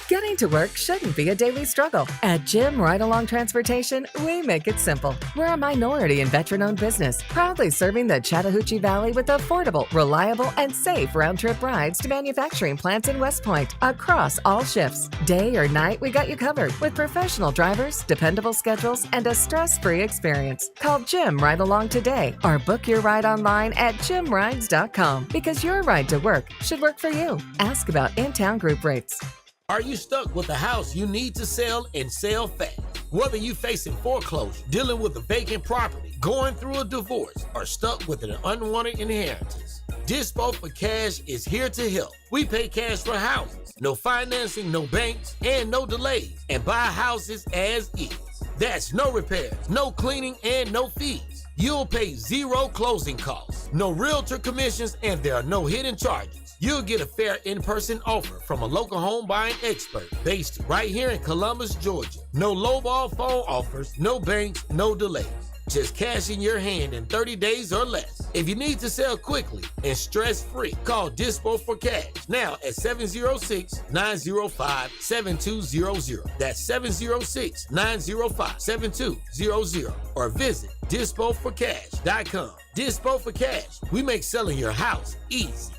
Getting to work shouldn't be a daily struggle. At Jim Ride Along Transportation, we make it simple. We're a minority and veteran-owned business, proudly serving the Chattahoochee Valley with affordable, reliable, and safe round-trip rides to manufacturing plants in West Point across all shifts. Day or night, we got you covered with professional drivers, dependable schedules, and a stress-free experience. Call Jim Ride Along today or book your ride online at jimrides.com because your ride to work should work for you. Ask about in-town group rates. Are you stuck with a house you need to sell and sell fast? Whether you facing foreclosure, dealing with a vacant property, going through a divorce, or stuck with an unwanted inheritance, Dispo for Cash is here to help. We pay cash for houses, no financing, no banks, and no delays, and buy houses as is. That's no repairs, no cleaning, and no fees. You'll pay zero closing costs, no realtor commissions, and there are no hidden charges. You'll get a fair in-person offer from a local home buying expert based right here in Columbus, Georgia. No lowball phone offers, no banks, no delays. Just cash in your hand in 30 days or less. If you need to sell quickly and stress-free, call Dispo for Cash now at 706-905-7200. That's 706-905-7200. Or visit DispoForCash.com. Dispo for Cash. We make selling your house easy.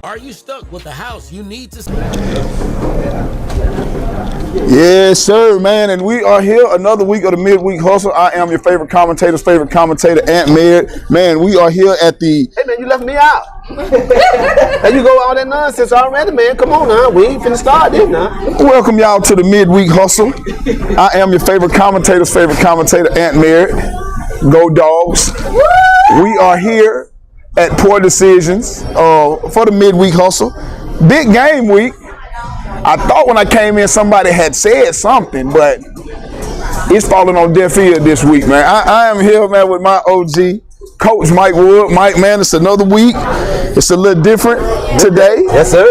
Are you stuck with a house you need to sell? Yes, sir, man, and we are here another week of the Midweek Hustle. I am your favorite commentator's favorite commentator, Ant Merritt. Man, we are here at the... Hey, man, you left me out. There you go, all that nonsense already, man. Come on now, we ain't finna start this now. Welcome y'all to the Midweek Hustle. I am your favorite commentator's favorite commentator, Ant Merritt. Go Dogs. We are here at Poor Decisions for the Midweek Hustle. Big game week. I thought when I came in somebody had said something, but it's falling on deaf ear this week, man. I am here, man, with my OG, Coach Mike Woods. Mike, man, it's another week. It's a little different today. Yes, sir.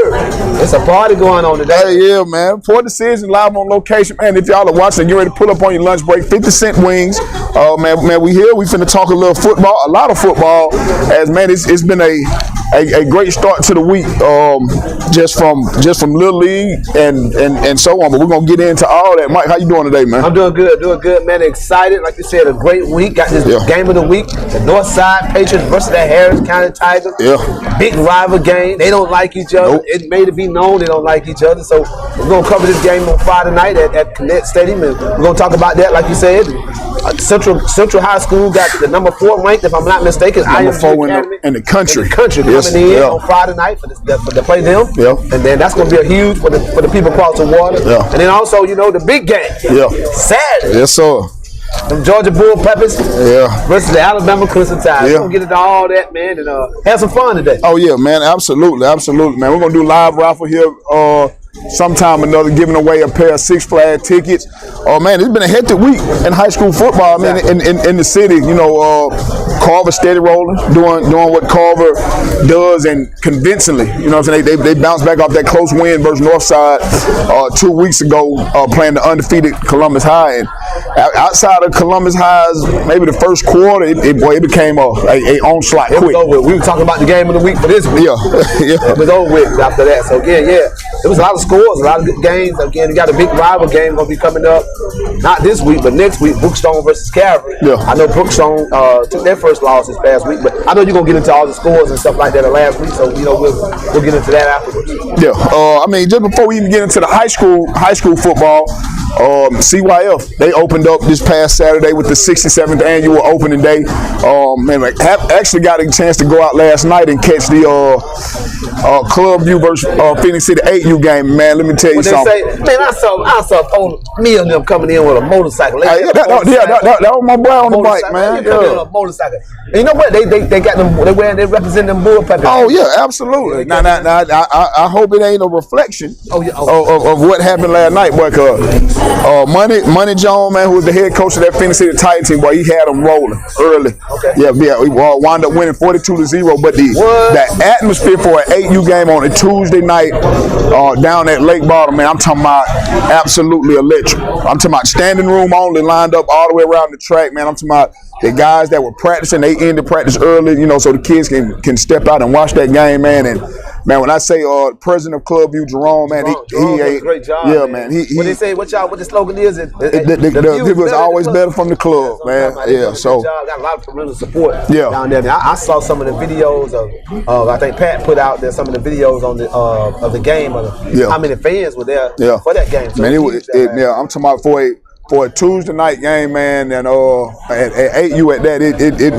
It's a party going on today. Hey, yeah, man. Poor Decision live on location. Man, if y'all are watching, get ready to pull up on your lunch break. 50-cent wings. Man, we here. We finna talk a little football, a lot of football. As man, it's been a great start to the week. Just from Little League and so on. But we're gonna get into all that. Mike, how you doing today, man? I'm doing good, man. Excited. Like you said, a great week. Got this game of the week. The Northside Patriots versus the Harris County Tigers. Yeah. Big rival game. They don't like each other. Nope. It made it be known they don't like each other. So we're gonna cover this game on Friday night at Connect Stadium, and we're gonna talk about that, like you said. Central High School got the number 4 ranked, if I'm not mistaken. Number 4 in the country. Coming in on Friday night for to play them. Yeah. And then that's gonna be a huge for the people across the water. Yeah. And then also, the big game. Yeah. Saturday. Yes, sir. The Georgia Bull Peppers versus the Alabama Crimson Tide. We're going to get into all that, man, and have some fun today. Oh, yeah, man. Absolutely, man. We're going to do live raffle here sometime or another, giving away a pair of Six Flags tickets. Oh, man, it's been a hectic week in high school football. I mean, in the city, Carver steady rolling, doing what Carver does, and convincingly, what I'm saying? They bounced back off that close win versus Northside 2 weeks ago, playing the undefeated Columbus High. And outside of Columbus High's, maybe the first quarter, it became a onslaught quick. We were talking about the game of the week for this week. Yeah. It was over with after that. So, yeah. It was a lot of scores, a lot of good games. Again, we got a big rival game going to be coming up, not this week, but next week, Brookstone versus Calvary. Yeah. I know Brookstone took their first loss this past week, but I know you're going to get into all the scores and stuff like that last week, so, we'll get into that afterwards. Yeah. Just before we even get into the high school football, CYF, they opened up this past Saturday with the 67th annual opening day. Actually got a chance to go out last night and catch the Club U versus Phoenix City 8U game. Man, let me tell you something. Man, I saw me and them coming in with a motorcycle. That was my boy on the bike, man. On a motorcycle. And you know what? They got them. They represent them bull peppers. Oh yeah, absolutely. Now, I hope it ain't a reflection of what happened last night, boy. Money Jones, man, who was the head coach of that Phoenix City Titan team, boy, he had them rolling early. Okay. Yeah, we wound up winning 42-0. But the atmosphere for an 8U game on a Tuesday night down at Lake Bottom, man, I'm talking about absolutely electric. I'm talking about standing room only, lined up all the way around the track, man. I'm talking about the guys that were practicing, they ended practice early, so the kids can step out and watch that game, man. And Man, when I say president of Club View, Jerome, man, Jerome he does a great job. Yeah, man. What they say, what the slogan is? It was always better from the club, man. Yeah, so got a lot of parental support Yeah. down there. I saw some of the videos of I think Pat put out there some of the videos on the of the game of how many fans were there for that game. So man, I'm talking about for a Tuesday night game, man, and at 8U at that, it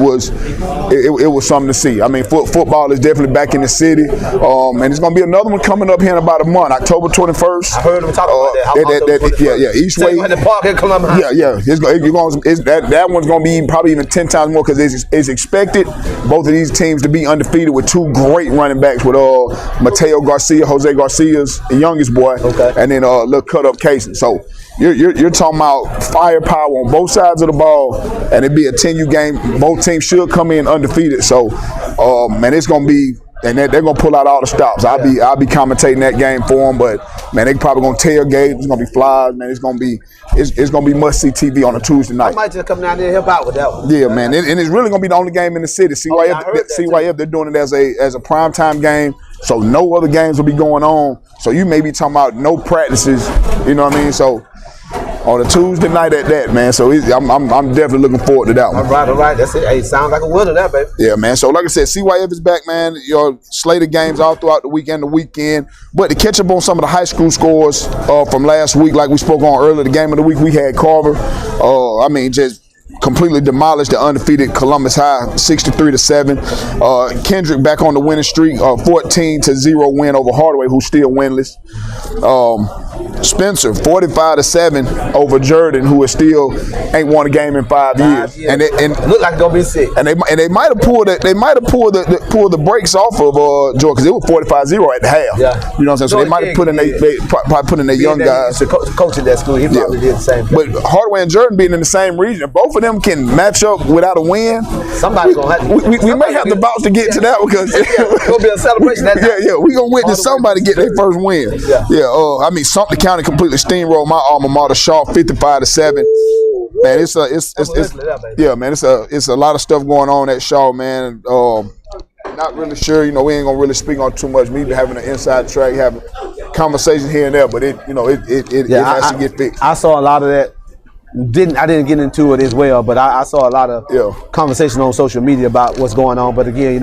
was something to see. I mean, football is definitely back in the city, and there's gonna be another one coming up here in about a month, October 21st. I heard them talking about that. Eastway. At the park in Columbus. Yeah. That one's gonna be probably even 10 times more because it's expected both of these teams to be undefeated with two great running backs with Mateo Garcia, Jose Garcia's the youngest boy, and then little cut up Casey. So. You're talking about firepower on both sides of the ball, and it'd be a 10U game. Both teams should come in undefeated. So, man, it's gonna be, and they're gonna pull out all the stops. I'll be commentating that game for them, but man, they probably gonna tailgate. It's gonna be flies, man. It's gonna be must see TV on a Tuesday night. I might just come down there and help out with that one. Yeah, man, and it's really gonna be the only game in the city. CYF they're doing it as a primetime game. So no other games will be going on. So you may be talking about no practices. You know what I mean? So. On a Tuesday night at that, man. So I'm definitely looking forward to that one. All right. That's it. Hey, sounds like a winner, that baby. Yeah, man. So like I said, CYF is back, man. Your slated games all throughout the weekend, But to catch up on some of the high school scores from last week, like we spoke on earlier, the game of the week we had Carver. Just completely demolished the undefeated Columbus High, 63-7. Kendrick back on the winning streak, 14-0 win over Hardaway, who's still winless. Spencer, 45-7 over Jordan, who is still ain't won a game in 5 years. And look like it's gonna be sick. And they might have pulled the brakes off of Jordan because it was 45-0 at the half. Yeah. You know what I'm saying? So they might have probably put in their young guys. Coach at that school, he probably did the same thing. But Hardaway and Jordan being in the same region, both of them can match up without a win. Somebody's gonna have to. We may have to bounce to get to that because it's gonna be a celebration. We're gonna witness somebody get their first win. Sumter County completely steamrolled my alma mater, Shaw, 55-7. Man, it's a lot of stuff going on at Shaw, man. Not really sure, we ain't gonna really speak on too much. Me having an inside track, having conversation here and there, but it has to get fixed. I saw a lot of that. I didn't get into it as well, but I saw a lot of conversation on social media about what's going on. But again,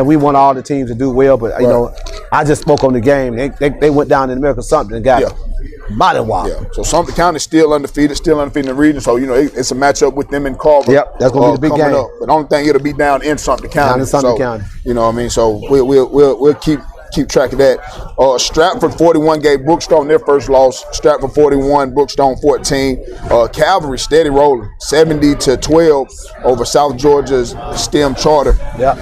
we want all the teams to do well, but I just spoke on the game. They went down in America something and got body wop. Yeah. So Sumter County is still undefeated in the region. So it's a matchup with them in Carver. Yep, that's gonna be the big game. Up. But the only thing it'll be down in Sumter County. Down in Sumter County. You know what I mean? So we'll keep track of that. Stratford 41 gave Brookstone their first loss. Stratford 41, Brookstone 14. Calvary steady rolling, 70-12 over South Georgia's STEM Charter. Yeah.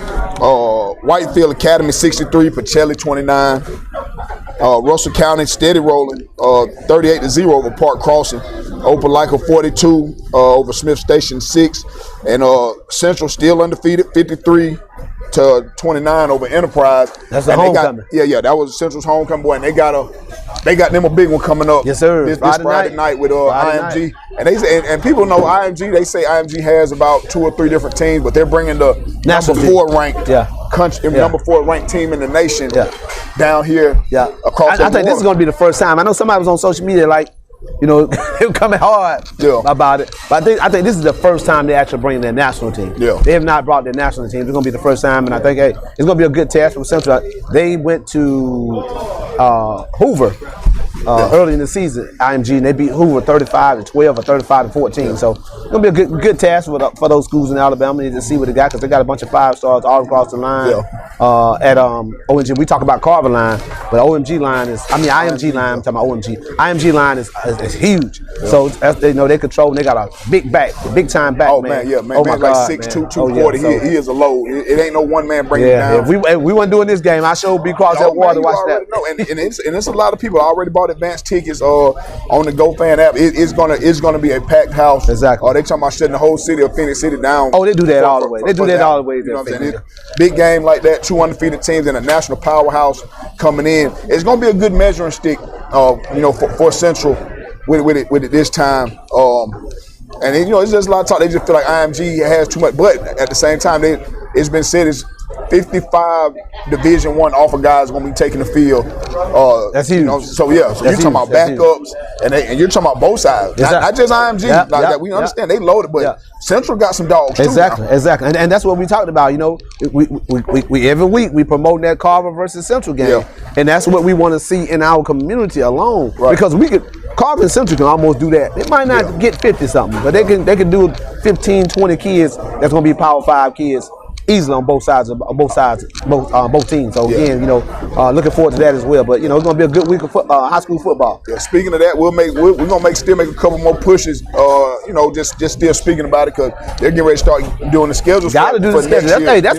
Whitefield Academy 63, Pacelli 29. Russell County steady rolling, 38-0 over Park Crossing. Opelika 42 over Smith Station 6, and Central still undefeated, 53-29 over Enterprise. That's the homecoming. That was Central's homecoming, boy, and they got them a big one coming up. Yes, sir. This Friday night with IMG, and people know IMG. They say IMG has about 2 or 3 different teams, but they're bringing the number 4 ranked number 4 ranked team in the nation down here. Yeah, across. I think this is going to be the first time. I know somebody was on social media they were coming hard about it. But I think this is the first time they actually bring their national team. Yeah. They have not brought their national team. It's going to be the first time, and I think it's going to be a good test for Central. They went to Hoover early in the season, IMG, and they beat Hoover 35-12 or 35-14. So it's going to be a good task for those schools in Alabama to see what they got, because they got a bunch of 5-stars all across the line. At OMG, we talk about Carver line, but IMG line, I'm talking about OMG. IMG line is huge. So they control, and they got a big time back. Oh man, man, like 6'2", 240. He is a load. It ain't no one man bringing it down. We weren't doing this game. I showed be cross that water. Watch that. And it's a lot of people already bought advanced tickets on the GoFan app. It's gonna be a packed house. Exactly. They talking about shutting the whole city of Phoenix City down. Oh, they do that all the way. They do that all the way. You know what I'm saying? Big game like that, 2 undefeated teams and a national powerhouse coming in. It's gonna be a good measuring stick, for Central with it this time. And it's just a lot of talk. They just feel like IMG has too much, but at the same time, it's been said 55 Division I offer guys going to be taking the field. That's huge. You know, so you're talking about backups, and you're talking about both sides, not just IMG. That we understand they loaded, but Central got some dogs too. Exactly, and that's what we talked about. You know, we every week we promote that Carver versus Central game, and that's what we want to see in our community alone. Right. Because Carver and Central can almost do that. They might not get 50 something, but they can do 15, 20 kids. That's going to be Power 5 kids. Easily on both teams. So again, you know, looking forward to that as well. But you know, it's gonna be a good week of high school football. Yeah, speaking of that, we're gonna still make a couple more pushes. You know, just still speaking about it because they're getting ready to start doing the schedules. Got to do the schedule. That's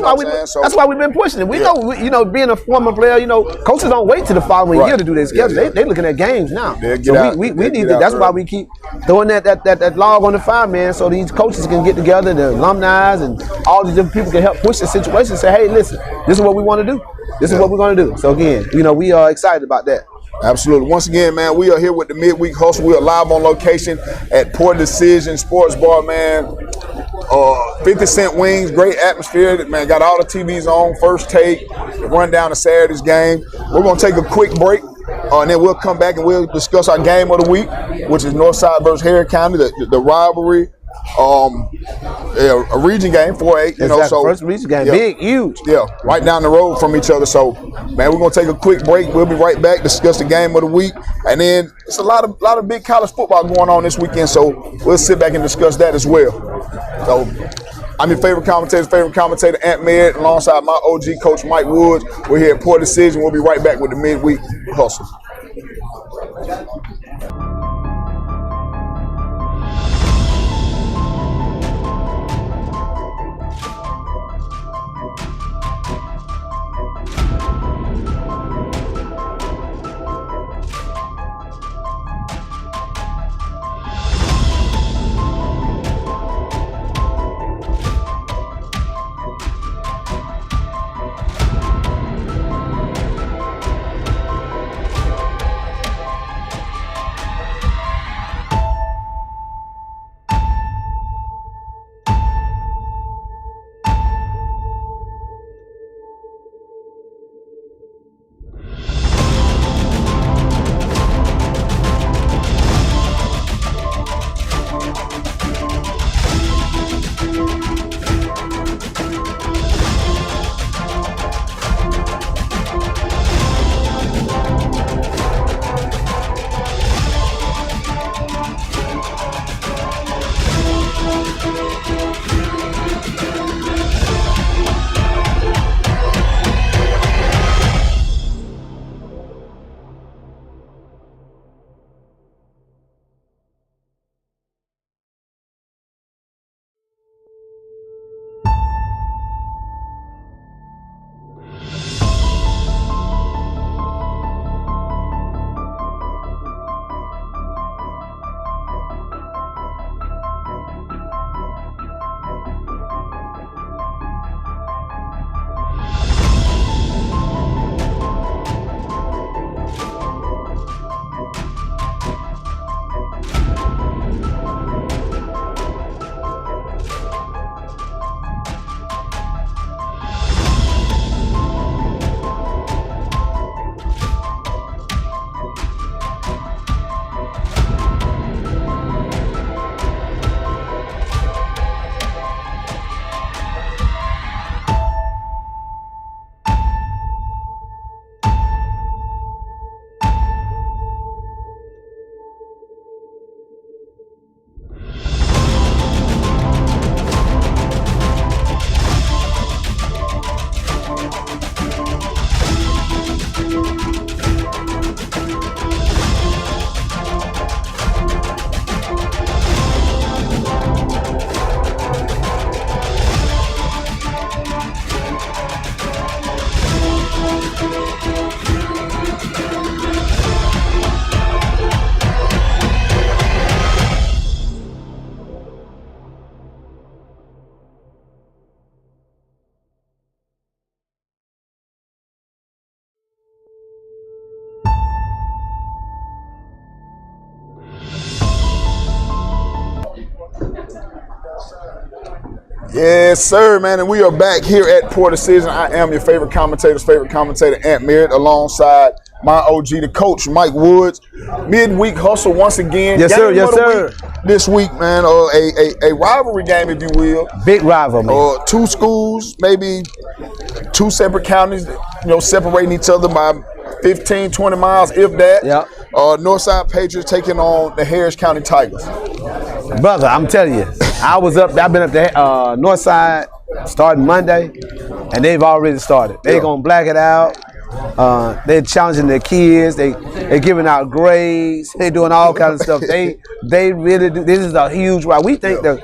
why we've been pushing it. We know, you know, being a former player, you know, coaches don't wait till the following year to do their schedule. They looking at games now. So we need to. That's why we keep throwing that log on the fire, man. So these coaches can get together, the alumni and all these different people can help push the situation and say, hey, listen, this is what we want to do. This is what we're going to do. So again, you know, we are excited about that. Absolutely. Once again, man, we are here with the Midweek Hustle. We are live on location at Poor Decision Sports Bar, man. 50 cent wings, great atmosphere. Man, got all the TVs on, first take, run down to Saturday's game. We're going to take a quick break. And then we'll come back and we'll discuss our game of the week, which is Northside versus Harris County, the rivalry. A region game, 4A. You know, so first region game, big, huge. Yeah, right down the road from each other. So, man, we're gonna take a quick break. We'll be right back, discuss the game of the week, and then it's a lot of big college football going on this weekend. So we'll sit back and discuss that as well. So, I'm your favorite commentator, Ant Merritt, alongside my OG coach Mike Woods. We're here at Poor Decision. We'll be right back with the Midweek Hustle. Yes, sir, man, and we are back here at Poor Decision. I am your favorite commentator, Ant Merritt, alongside my OG, the coach, Mike Woods. Midweek hustle once again. Yes, sir. Yes, sir. This week, man, a rivalry game, if you will. Big rivalry. Two schools, maybe two separate counties, separating each other by 15, 20 miles, if that. Yeah. Northside Patriots taking on the Harris County Tigers. Brother, I'm telling you, I've been up to Northside starting Monday, and they've already started. They're gonna black it out. They're challenging their kids. They're giving out grades. They're doing all kinds of stuff. They really do. This is a huge ride. We think that,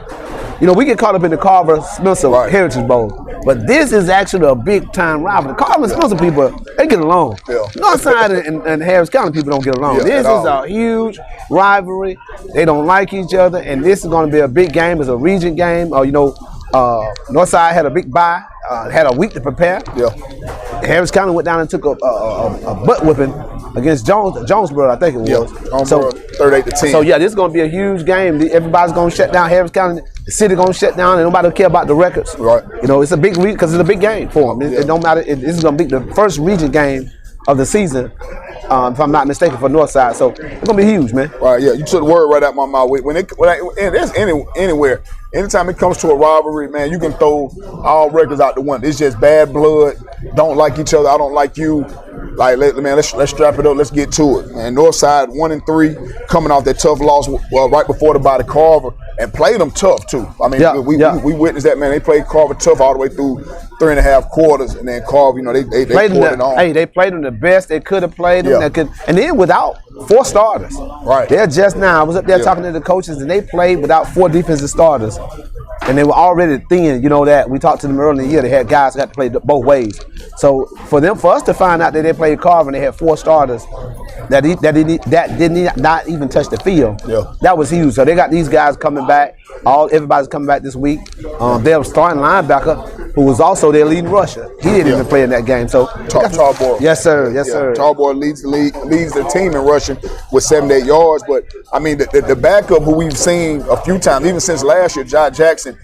we get caught up in the Carver-Spencer Heritage Bowl. But this is actually a big-time rivalry. The Carver and Spencer people, they get along. Yeah. Northside and Harris County people don't get along. This is a huge rivalry. They don't like each other, and this is going to be a big game. It's a region game. Northside had a big bye, had a week to prepare. Yeah. Harris County went down and took a butt whipping against Jonesboro, I think it was. Yeah. So 38-10. So this is going to be a huge game. Everybody's going to shut down Harris County. The city going to shut down, and nobody will care about the records. Right. It's a big week because it's a big game for them. It don't matter. This is going to be the first region game of the season, if I'm not mistaken, for Northside. So it's going to be huge, man. Right. Yeah. You took the word right out my mouth. Anywhere. Anytime it comes to a rivalry, man, you can throw all records out the window. It's just bad blood. Don't like each other. I don't like you. Like, let's strap it up. Let's get to it. And Northside 1-3, coming off that tough loss right before the bye to Carver, and played them tough too. I mean, we witnessed that, man. They played Carver tough all the way through 3.5 quarters, and then Carver, they played it on. Hey, they played them the best they could have played them. And then without 4 starters. Right. They're just now. I was up there talking to the coaches, and they played without 4 defensive starters. And they were already thin, that. We talked to them earlier in the year. They had guys who had to play both ways. So for us to find out that they played Carver and they had 4 starters that did not even touch the field, that was huge. So they got these guys coming back. Everybody's coming back this week. Their starting linebacker, who was also their leading rusher, he didn't even play in that game. So Tarboro. Yes, sir. Yes, sir. Tarboro leads the team in rushing with 78 yards. But I mean, the backup who we've seen a few times, even since last year, Jai Jackson,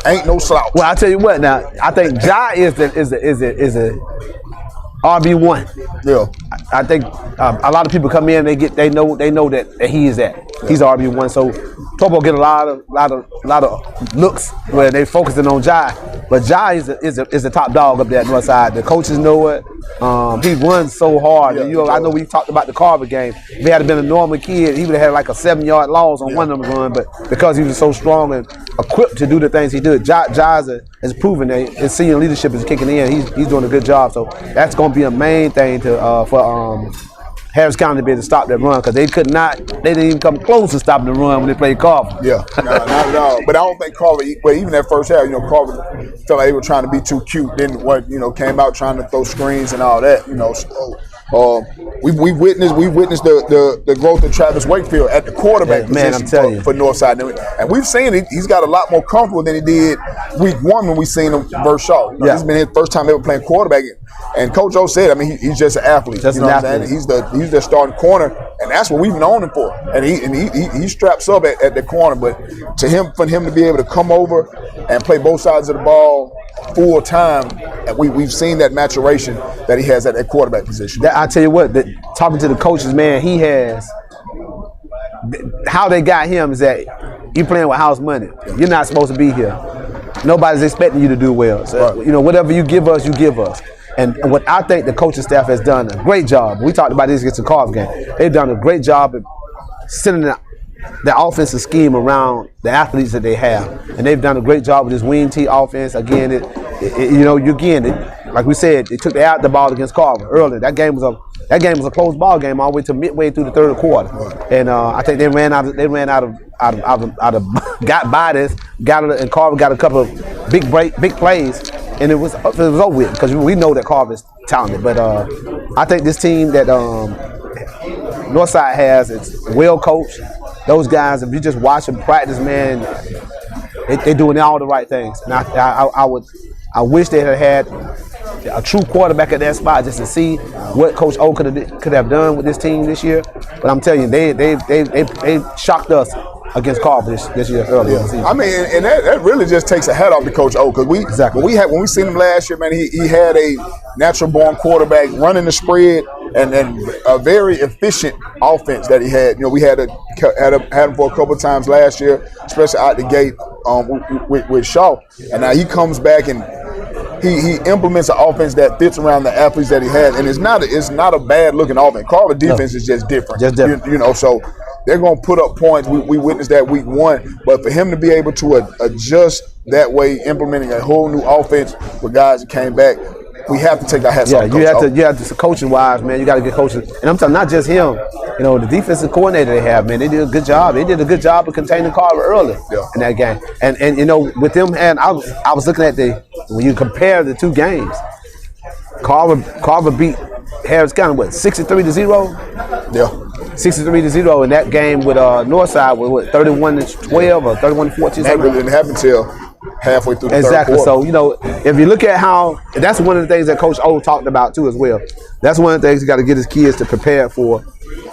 ain't no slouch. Well, I tell you what. Now, I think Jai is a RB1. Yeah. I think a lot of people come in, they know that he is that. He's RB1. So Topo get a lot of looks where they focusing on Jai, but Jai is the top dog up there at Northside. The coaches know it. He runs so hard. I know we talked about the Carver game. If he had been a normal kid, he would have had like a 7-yard loss on one of them run. But because he was so strong and equipped to do the things he did, Jai has proven that his senior leadership is kicking in. He's doing a good job. So that's going to be a main thing for Harris County to be able to stop that run, because they didn't even come close to stopping the run when they played Carver. Yeah, not at all. But I don't think Carver, even that first half, Carver felt like they were trying to be too cute. Then came out trying to throw screens and all that. So we witnessed the growth of Travis Wakefield at the quarterback position for Northside, and we've seen it. He's got a lot more comfortable than he did week 1 when we seen him versus Shaw. This has been his first time ever playing quarterback. And Coach O said, he's just an athlete. Just what I'm saying? He's the starting corner, and that's what we've known him for. And he straps up at the corner. But for him to be able to come over and play both sides of the ball full time, and we've seen that maturation that he has at that quarterback position. I tell you what, talking to the coaches, man, he has. How they got him is that you playing with house money. You're not supposed to be here. Nobody's expecting you to do well. So, whatever you give us, you give us. And what I think the coaching staff has done a great job. We talked about this against the Carver game. They've done a great job of sending the offensive scheme around the athletes that they have, and they've done a great job with this wing T offense. Again, like we said, they took the ball against Carver earlier. That game was a close ball game all the way to midway through the third quarter, and I think they ran out of got by this, and Carver got a couple of big plays. And it was over with, because we know that Carver's talented. But I think this team that Northside has, it's well coached. Those guys, if you just watch them practice, man, they're doing all the right things. And I wish they had a true quarterback at that spot just to see what Coach O could have done with this team this year. But I'm telling you, they shocked us against Carver this year earlier in the season. I mean, and that really just takes a hat off to Coach O, because when we seen him last year, man, he had a natural born quarterback running the spread and a very efficient offense that he had. You know, we had him for a couple of times last year, especially out the gate with Shaw, and now he comes back and he implements an offense that fits around the athletes that he has, and it's not a bad looking offense. Carver defense is just different. You know, so they're going to put up points. We witnessed that week 1, but for him to be able to adjust that way, implementing a whole new offense with guys that came back, we have to take our hats off. You have to coaching wise, man. You got to get coaching, and I'm talking not just him. You know, the defensive coordinator they have, man. They did a good job. They did a good job of containing Carver early in that game. And you know, with them, and I was looking at when you compare the two games, Carver beat Harris County 63-0. Yeah. 63-0 in that game with Northside was 31-12 or 31-14. That really didn't happen till halfway through the third quarter. So, you know, if you look at how, that's one of the things that Coach O talked about too as well. That's one of the things you got to get his kids to prepare for,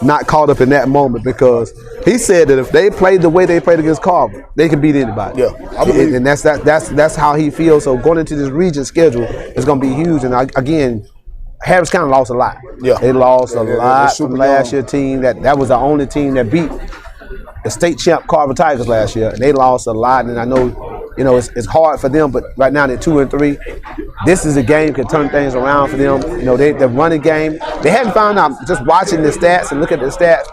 not caught up in that moment, because he said that if they played the way they played against Carver, they can beat anybody. Yeah, I believe. And that's how he feels. So going into this region schedule is going to be huge. And again, Harris County lost a lot. Yeah, they lost a lot from last year's team. That was the only team that beat the state champ Carver Tigers last year, and they lost a lot. And I know, you know, it's hard for them, but right now they're 2-3. This is a game can turn things around for them. You know, the running game, they hadn't found out, just watching the stats and looking at the stats,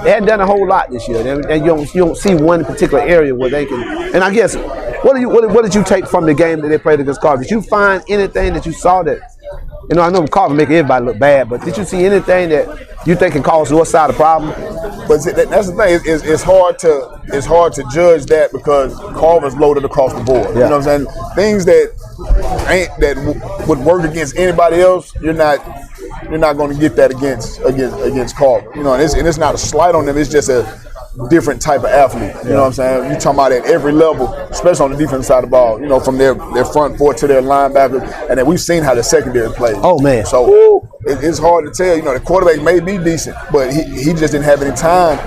they hadn't done a whole lot this year. And you don't see one particular area where they can. And I guess, what did you take from the game that they played against Carver? Did you find anything that you saw that, you know, I know Carver making everybody look bad, but did you see anything that you think can cause Northside a problem? But that's the thing. It's hard to judge that because Carver's loaded across the board. Yeah. You know what I'm saying? Things that would work against anybody else, you're not going to get that against Carver. You know, and it's not a slight on them. It's just a different type of athlete. You know what I'm saying? You're talking about at every level, especially on the defensive side of the ball, you know, from their front four to their linebackers, and then we've seen how the secondary plays. Oh, man. So it's hard to tell. You know, the quarterback may be decent, but he just didn't have any time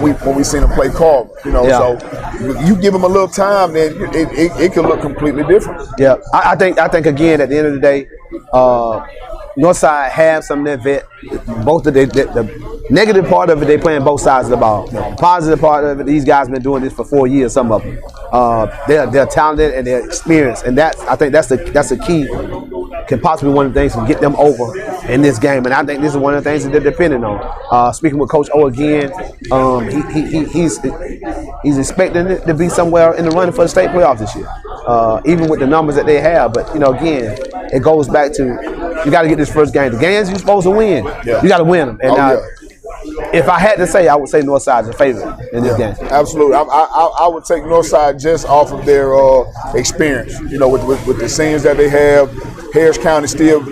when we seen him play Carver. You know, so you give him a little time, then it could look completely different. Yeah, I think again, at the end of the day, Northside have some of their vet. Both of the negative part of it, they playing both sides of the ball. The positive part of it, these guys been doing this for 4 years. Some of them, they're talented and they're experienced, and I think that's the key. Can possibly one of the things to get them over in this game, and I think this is one of the things that they're depending on. Speaking with Coach O again, he's expecting it to be somewhere in the running for the state playoffs this year, even with the numbers that they have. But you know, again, it goes back to you got to get this first game. The games you're supposed to win, you got to win them. And if I had to say, I would say Northside's a favorite in this game. Absolutely, I would take Northside just off of their experience. You know, with the scenes that they have. Harris County still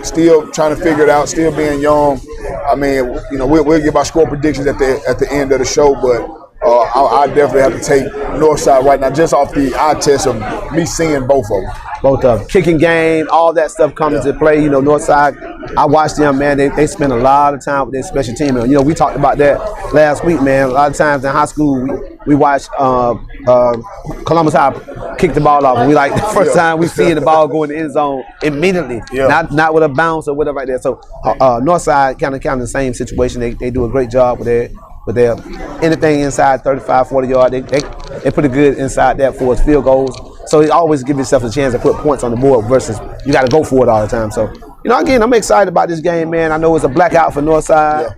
trying to figure it out, still being young. I mean, you know, we'll give our score predictions at the end of the show, but I definitely have to take Northside right now, just off the eye test of me seeing both of them. Both of them. Kicking game, all that stuff comes into play. You know, Northside, I watched them, man. They spend a lot of time with their special team. You know, we talked about that last week, man. A lot of times in high school, we watched Columbus High kick the ball off, and we like the first time we see the ball go in the end zone immediately, not with a bounce or whatever like that. So Northside kind of the same situation. They do a great job with their anything inside 35, 40 yards. They put a good inside that for its field goals. So you always give yourself a chance to put points on the board versus you got to go for it all the time. So, you know, again, I'm excited about this game, man. I know it's a blackout for Northside.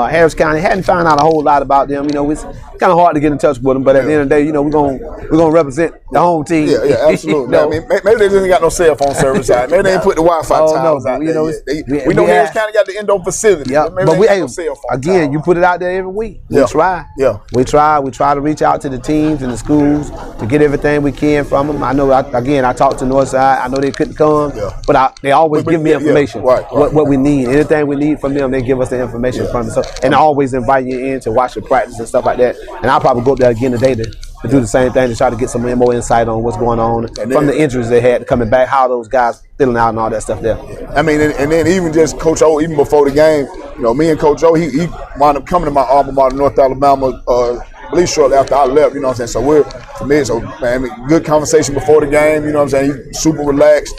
Harris County hadn't found out a whole lot about them. You know, it's kind of hard to get in touch with them, but at the end of the day, you know, we're gonna represent the home team. Yeah, absolutely. You know? I mean, maybe they just ain't got no cell phone service out. Maybe they ain't put the Wi-Fi towers out there. We know Harris County got the indoor facility. Yeah, but we ain't no cell phone again, you put it out there every week. We try. Yeah, we try to reach out to the teams and the schools to get everything we can from them. I know. I talked to Northside. I know they couldn't come, but they always give me information. What we need, anything we need from them, they give us the information from them. So, and I always invite you in to watch the practice and stuff like that. And I'll probably go up there again today to do the same thing, to try to get some more insight on what's going on from the injuries they had coming back, how those guys filling out and all that stuff there. I mean, and then even just Coach O, even before the game, you know, me and Coach O, he wound up coming to my alma mater, North Alabama, believe shortly after I left, you know what I'm saying? So for me, so man, good conversation before the game, you know what I'm saying? He's super relaxed,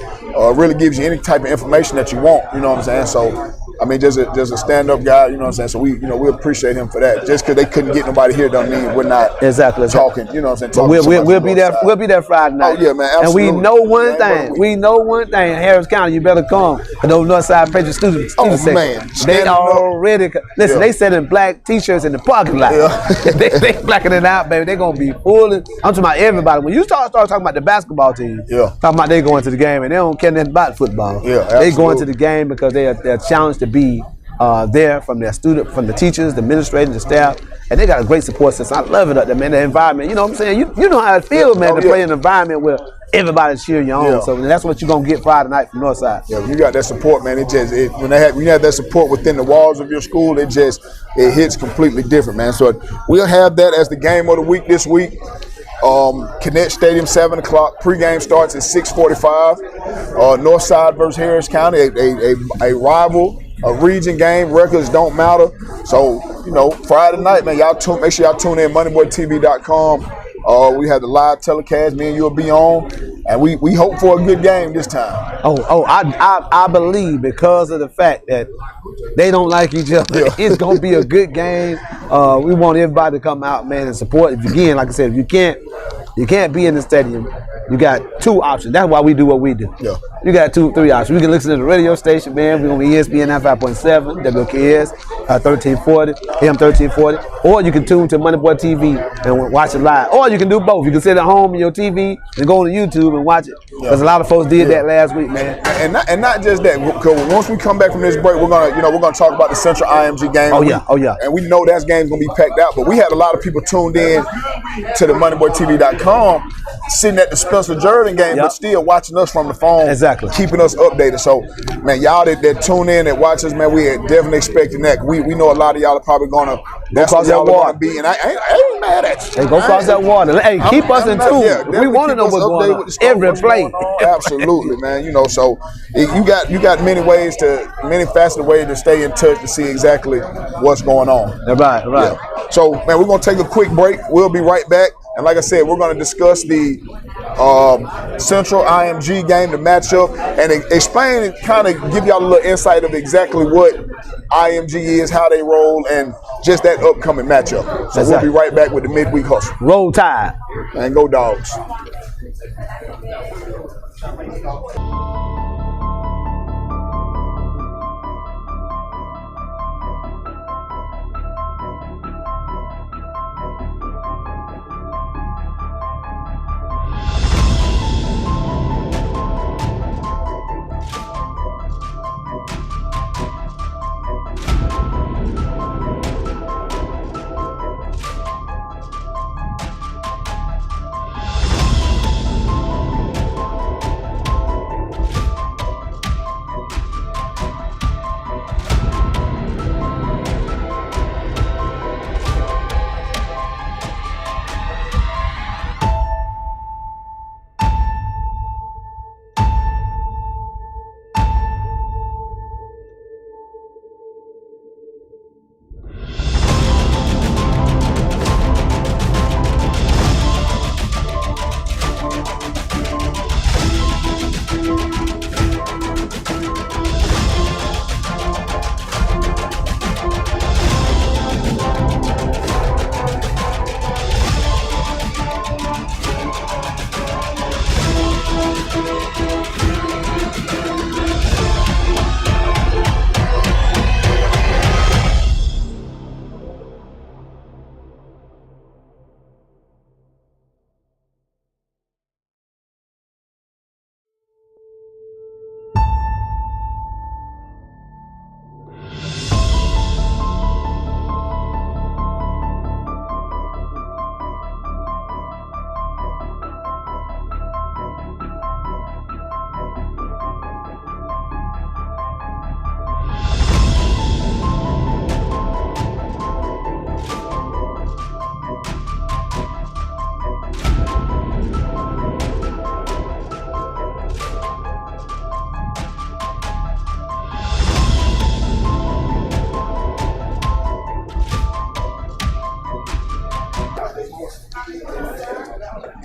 really gives you any type of information that you want, you know what I'm saying? So, I mean, just a stand-up guy, you know what I'm saying? So we appreciate him for that. Just because they couldn't get nobody here don't mean we're not talking, you know what I'm saying? We'll be there. We'll be there Friday night. Oh yeah, man, absolutely. And we know one thing. We know one thing. Harris County, you better come. For those Northside Patriots students. Man, they already listen. They selling black T-shirts in the parking lot. Yeah. they blacking it out, baby. They gonna be fooling. I'm talking about everybody. When you start talking about the basketball team, talking about they going to the game and they don't care nothing about football. Yeah, absolutely. They going to the game because they're challenged to be there from their student, from the teachers, the administrators, the staff, and they got a great support system. I love it up there, man. The environment, you know what I'm saying? You know how it feels, man, to play in an environment where everybody's cheering you on. So that's what you're gonna get Friday night from Northside. Yeah, you got that support, man. When you have that support within the walls of your school, it hits completely different, man. So we'll have that as the game of the week this week. Connect Stadium, 7 o'clock. Pre-game starts at 6:45. Northside versus Harris County, a rival, a region game. Records don't matter. So, you know, Friday night, man, make sure y'all tune in, moneyboytv.com. We have the live telecast. Me and you'll be on, and we hope for a good game this time. I believe because of the fact that they don't like each other, it's gonna be a good game. We want everybody to come out, man, and support. Again, like I said, if you can't be in the stadium, you got two options. That's why we do what we do. Yeah. You got 2-3 options. We can listen to the radio station, man. We're gonna be ESPN 95.7, WKS 1340, AM 1340, or you can tune to Money Boy TV and watch it live. Or you can do both. You can sit at home on your TV and go on YouTube and watch it. Because a lot of folks did that last week, man. And not just that. Because once we come back from this break, we're gonna talk about the Central IMG game. Oh yeah. And we know that game's gonna be packed out. But we had a lot of people tuned in to the moneyboytv.com, sitting at the Spencer Jordan game, but still watching us from the phone. Exactly. Keeping us updated. So, man, y'all that tune in and watch us, man, we are definitely expecting that. We know a lot of y'all are probably gonna. That's what y'all are gonna be, and I ain't mad at you. Hey, go cross that water. Hey, keep us in tune. Yeah, we want to know what's going on. Every play. Absolutely, man. You know, so you got many faceted ways to stay in touch to see exactly what's going on. Right. Yeah. So, man, we're gonna take a quick break. We'll be right back. And like I said, we're going to discuss the Central IMG game, the matchup, and explain and kind of give y'all a little insight of exactly what IMG is, how they roll, and just that upcoming matchup. So we'll be right back with the Midweek Hustle. Roll Tide. And go Dogs.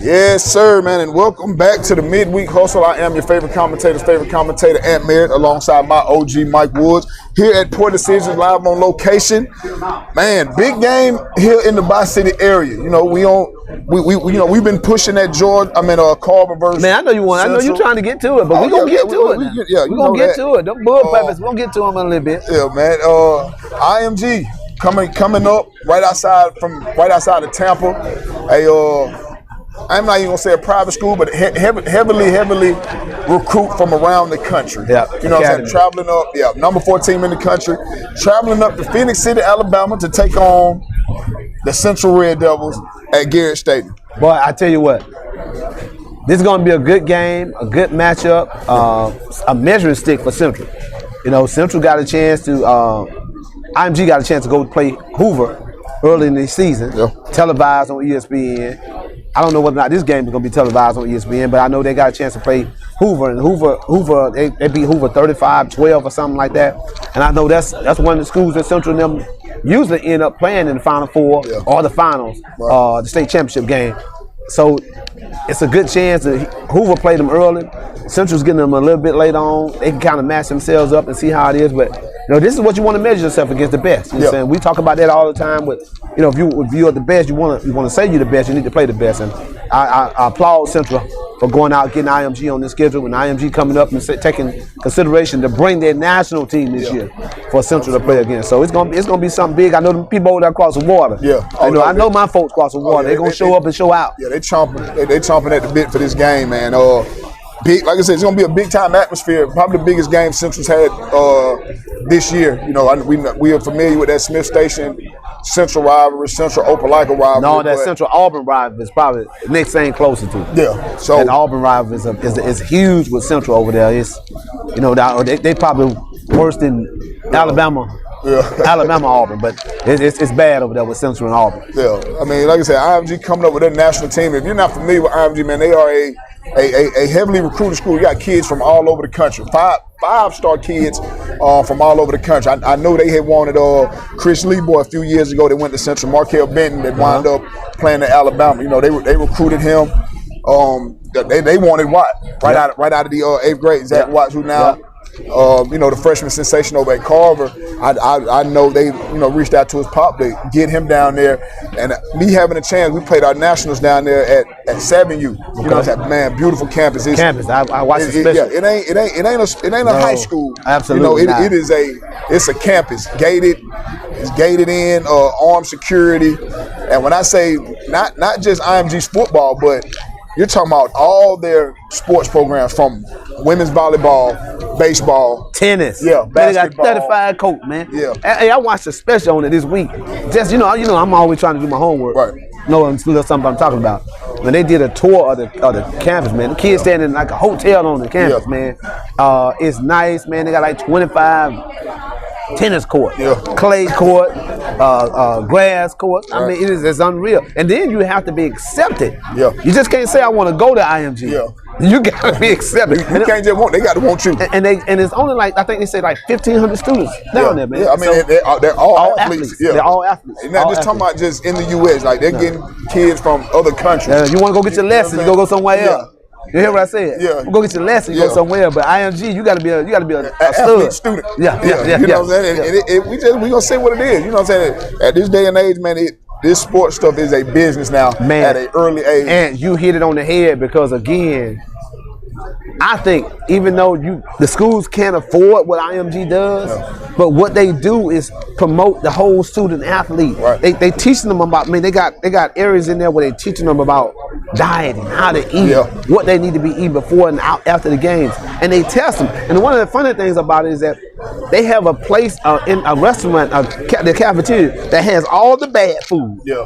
Yes, sir, man, and welcome back to the Midweek Hustle. I am your favorite commentator, Ant Merritt, alongside my OG Mike Woods, here at Poor Decisions, live on location. Man, big game here in the Bi-City area. You know, we've been pushing that Carver versus. Man, I know you want. I know you're trying to get to it, but we're gonna get to it. We're gonna get to it. Don't bull peppers. We're gonna get to them in a little bit. Yeah, man. IMG coming up right outside of Tampa. I'm not even gonna say a private school, but heavily recruit from around the country. Yeah, you know what I'm saying? Traveling up, number 4 team in the country, traveling up to Phoenix City, Alabama to take on the Central Red Devils at Garrett Stadium. Boy, I tell you what, this is gonna be a good game, a good matchup, a measuring stick for Central. You know, Central got a chance to, IMG got a chance to go play Hoover early in the season, televised on ESPN. I don't know whether or not this game is going to be televised on ESPN, but I know they got a chance to play Hoover, and Hoover, they beat Hoover 35-12 or something like that. And I know that's one of the schools that Central and them usually end up playing in the Final Four or the finals, the state championship game. So it's a good chance that Hoover played them early. Central's getting them a little bit later on. They can kind of match themselves up and see how it is. But you know, this is what you want to measure yourself against the best. You know what I'm saying? We talk about that all the time. With if you are the best, you want to say you're the best. You need to play the best. And I applaud Central for going out getting IMG on this schedule, and IMG coming up and taking consideration to bring their national team this year for Central to play against. So it's gonna be something big. I know the people over there across the water. Yeah, I know my folks across the water. They're gonna show up and show out. Yeah, they chomping at the bit for this game, man. Big, like I said, it's gonna be a big time atmosphere. Probably the biggest game Central's had this year. You know, we are familiar with that Smith Station Central rivalry, Central Opelika rivalry. No, that Central Auburn rivalry is probably the next thing closer to. Yeah, so that Auburn rivalry is huge with Central over there. It's they probably worse than Alabama. Yeah. Alabama, Auburn, but it's bad over there with Central and Auburn. Yeah, I mean, like I said, IMG coming up with their national team. If you're not familiar with IMG, man, they are a heavily recruited school. You got kids from all over the country, five-star kids from all over the country. I know they had wanted Chris Leeboy a few years ago. They went to Central. Markel Benton that wound up playing at Alabama. You know, they recruited him. They wanted Watt right out of the 8th grade. Zach Watts, who now. The freshman sensation over at Carver, I know they, reached out to his pop to get him down there, and me having a chance, we played our nationals down there at Sabin U. You know, that man, beautiful campus. I watched it. Yeah, it ain't a high school. Absolutely, it's a campus, gated. It's gated in, armed security, and when I say not just IMG's football, but you're talking about all their sports programs, from women's volleyball, baseball, tennis, basketball. They got 35 coach, man. Yeah. Hey, I watched a special on it this week. Just I'm always trying to do my homework. Right. Know a little something I'm talking about. When they did a tour of the campus, man, the kids standing in like a hotel on the campus, man. It's nice, man. They got like 25 tennis court, clay court, grass court. I mean, it's unreal. And then you have to be accepted. Yeah. You just can't say I want to go to IMG. Yeah. You gotta be accepted. You can't just want. They got to want you. And it's only like, I think they say like 1,500 students down there, man. Yeah, I mean, they're all athletes. Yeah. They're all athletes. They're not just talking about just in the U.S. Like they're getting kids from other countries. You want to go get your lesson, you go somewhere else. You hear what I said? Yeah. We'll go get your lesson, you go somewhere. But IMG, you gotta be a athlete student. Yeah. You know what I'm saying? And we gonna say what it is. You know what I'm saying? At this day and age, man, this sports stuff is a business now, man, at an early age. And you hit it on the head, because again, I think even though the schools can't afford what IMG does, but what they do is promote the whole student athlete. Right. They teaching them about. I mean, they got areas in there where they teaching them about dieting, how to eat, what they need to be eating before and after the games, and they test them. And one of the funny things about it is that they have a place in a restaurant, the cafeteria, that has all the bad food. Yeah.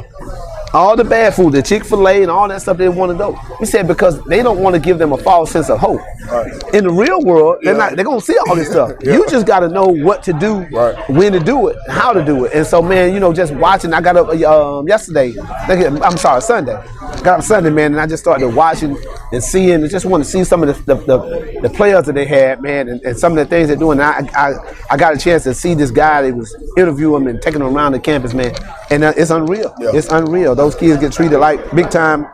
All the bad food, the Chick-fil-A and all that stuff they want to do. He said because they don't want to give them a false sense of hope. Right. In the real world, they're gonna see all this stuff. You just gotta know what to do, when to do it, how to do it. And so, man, just watching. I got up Sunday. Got up Sunday, man, and I just started watching and seeing. And just want to see some of the players that they had, man, and some of the things they're doing. And I got a chance to see this guy. They was interviewing him and taking him around the campus, man. And it's unreal. Yeah. It's unreal. Those kids get treated like big time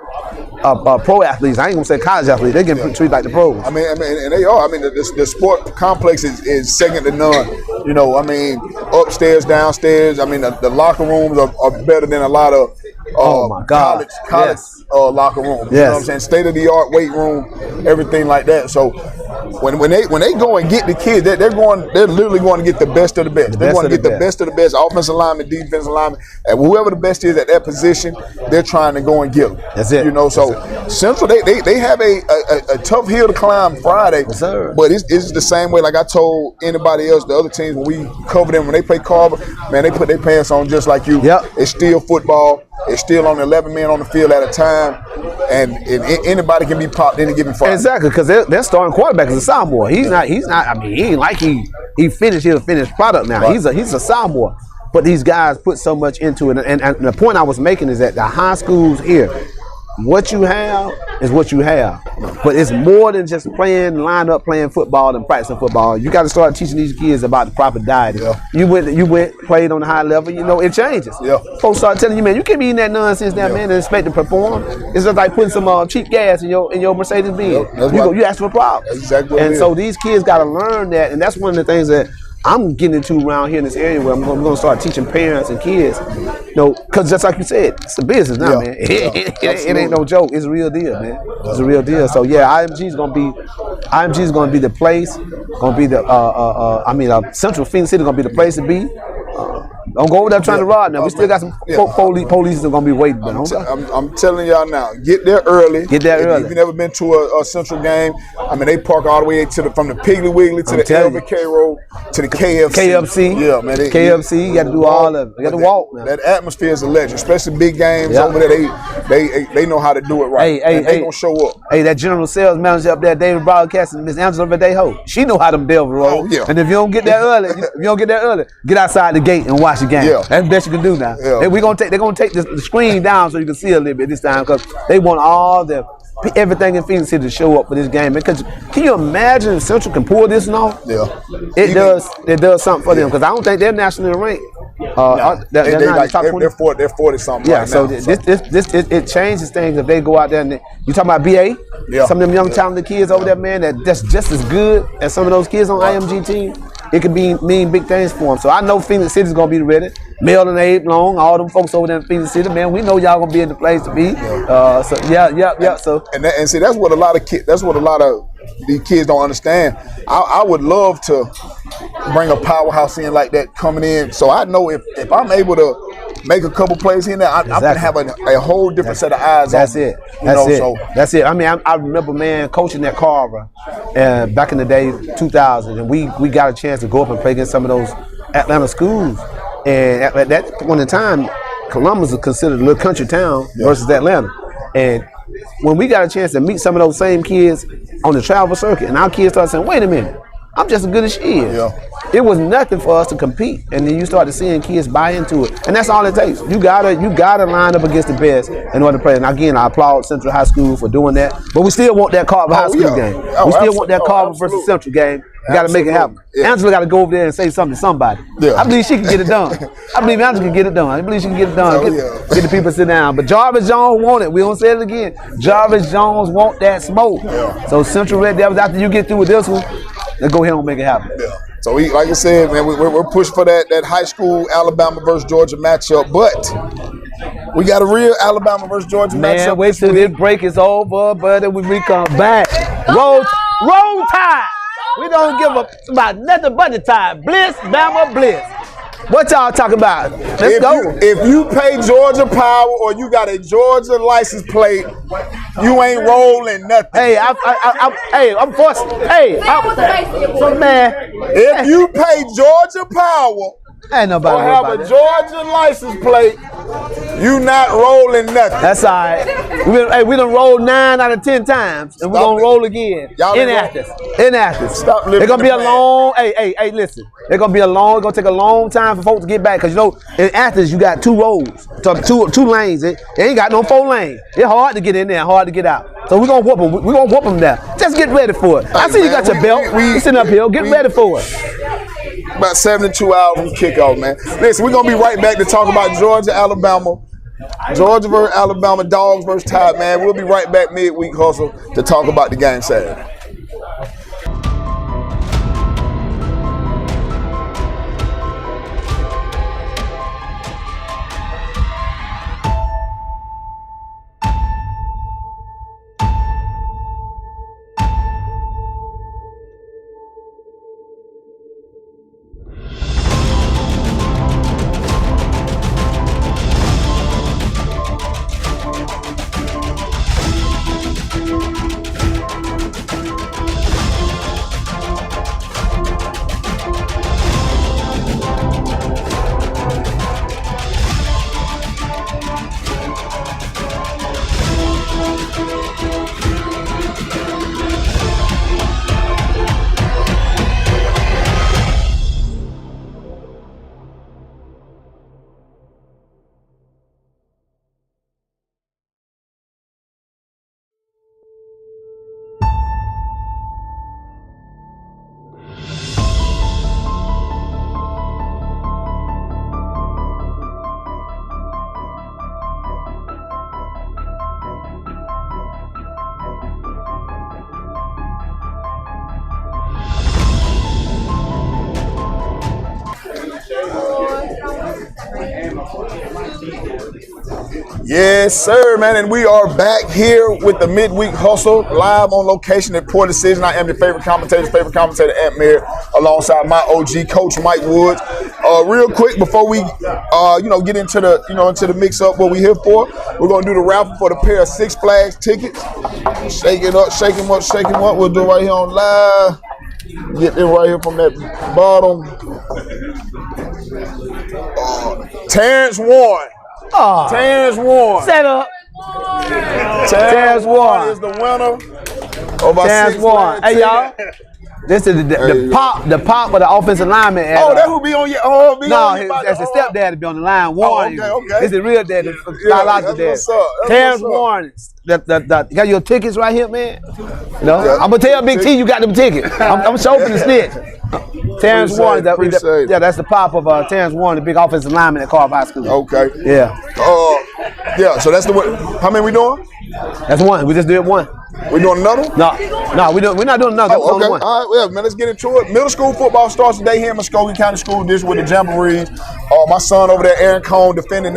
pro athletes. I ain't gonna say college athletes. They getting treated like the pros. I mean, and they are. I mean, the sport complex is second to none. You know, I mean, upstairs, downstairs. I mean, the locker rooms are better than a lot of college yes. Locker rooms. You know what I'm saying? State of the art weight room, everything like that. So when they go and get the kids, they're literally going to get the best of the best. They're going to get the best of the best, offensive lineman, defensive lineman, and whoever the best is at that position, they're trying to go and get them. That's it. You know, so Central they have a tough hill to climb Friday, yes, sir. But it's the same way. Like I told anybody else, the other teams when we cover them when they play Carver, man, they put their pants on just like you. Yep. It's still football. It's still on 11 men on the field at a time, and anybody can be popped any given Friday. Exactly, because their starting quarterback is a sophomore. He's not. I mean, he ain't like he finished. He's a finished product now. Right. He's a sophomore. But these guys put so much into it, and the point I was making is that the high schools here, what you have is what you have. But it's more than just line up playing football and practicing football. You got to start teaching these kids about the proper diet. Yeah. You went, played on the high level. You know, it changes. Yeah. Folks start telling you, man, you can't be eating that nonsense now, man, and expect to perform. It's just like putting some cheap gas in your Mercedes Benz. You ask for problems. That's exactly what and it so is. these kids got to learn that, and that's one of the things that I'm getting into around here in this area where I'm going to start teaching parents and kids, you know, because just like you said, it's a business now, man. It ain't no joke. It's a real deal, man. It's a real deal. So yeah, IMG is going to be the place. Going to be the Central Phoenix City going to be the place to be. Don't go over there trying to ride now. We still got some police that are going to be waiting. I'm telling y'all now, get there early. Get there early. If you've never been to a Central game, I mean, they park all the way from the Piggly Wiggly to the LVK Road to the KFC. Yeah, man. KFC, you got to do all of it. You got to walk now. That atmosphere is electric, especially big games over there. They know how to do it right. They gonna show up. Hey, that general sales manager up there, David Broadcasting, Miss Angela Verdejo, she know how them devils roll. Oh, yeah. And if you don't get there early, get outside the gate and watch the game. Yeah. That's the best you can do now. Yeah. And they're gonna take the screen down so you can see a little bit this time because they want everything in Phoenix City to show up for this game. Because can you imagine if Central can pull this off? Yeah. It does something for them because I don't think they're nationally ranked. They're 40 something. Yeah, right so now, it changes things if they go out there and you talking about BA. Yeah. Some of them young talented kids over there, man, that's just as good as some of those kids on IMG team. It could mean big things for them. So I know Phoenix City's gonna be ready. Mel and Abe Long, all them folks over there in Phoenix City, man. We know y'all gonna be in the place to be. So and see that's what a lot of these kids don't understand. I would love to bring a powerhouse in like that coming in. So I know if I'm able to make a couple plays here and there, I'm gonna have a whole different set of eyes. That's it. That's it. I mean, I remember, man, coaching at Carver back in the day, 2000, and we got a chance to go up and play against some of those Atlanta schools. And at that point in time, Columbus was considered a little country town versus Atlanta. And when we got a chance to meet some of those same kids on the travel circuit, and our kids started saying, wait a minute, I'm just as good as she is. Yeah. It was nothing for us to compete. And then you started seeing kids buy into it. And that's all it takes. You gotta line up against the best in order to play. And again, I applaud Central High School for doing that. But we still want that Carver High School game. We still want that Carver versus Central game. You got to make it happen. Yeah. Angela got to go over there and say something to somebody. Yeah. I believe she can get it done. I believe Angela can get it done. I believe she can get it done. Get the people to sit down. But Jarvis Jones want it. We don't say it again. Jarvis Jones want that smoke. Yeah. So Central Red Devils, after you get through with this one, then go ahead and make it happen. Yeah. So like I said, man, we're pushing for that high school Alabama versus Georgia matchup. But we got a real Alabama versus Georgia matchup. Man, wait till this break is over, buddy. When we come back, roll Tide. We don't give about nothing but the Tide. Bliss, Bama, Bliss. What y'all talking about? Let's go. If you pay Georgia Power or you got a Georgia license plate, you ain't rolling nothing. Hey, I'm forced. Man. If you pay Georgia Power ain't nobody or have a Georgia license plate, you not rolling nothing. That's all right. We done rolled 9 out of 10 times, and we're going to roll again. In Athens. Stop living. It's going to be a long, listen. It's going to take a long time for folks to get back. Because, you know, in Athens, you got 2 roads, two lanes. It ain't got no 4 lanes. It's hard to get in there and hard to get out. So we're going to whoop them. We're going to whoop them there. Just get ready for it. I see you got your belt. You sitting up here. Get ready for it. About 72 hours from kickoff, man. Listen, we're going to be right back to talk about Georgia, Alabama. Georgia versus Alabama, Dogs versus Tide, man. We'll be right back midweek hustle to talk about the game Saturday. Yes, sir, man, and we are back here with the Midweek Hustle, live on location at Poor Decision. I am your favorite commentator, Ant Merritt, alongside my OG, Coach Mike Woods. Real quick, before we, get into the mix-up, what we here for, we're gonna do the raffle for the pair of Six Flags tickets. Shake it up, shake 'em up, shake 'em up. We'll do it right here on live. Get them right here from that bottom. Terrence Warren. Terrence Warren. Set up. Terrence Warren is the winner of our Terrence Warren. Hey, y'all. This is the pop of the offensive lineman. That who be on your that's the stepdad to be on the line. Warren. Okay. This is the real dad, the biological dad. Terrence Warren. Got your tickets right here, man. I'm gonna tell Big T you got them tickets. I'm showing the snitch. Terrence Warren, that's the pop of Terrence Warren, the big offensive lineman at Carver High School. Okay. Yeah. So that's the one. How many we doing? That's one. We just did one. We doing another? No, we're not doing another. Okay. All right, man, let's get into it. Middle school football starts today here in Muskogee County School District with the Jamborees. My son over there, Aaron Cone, defending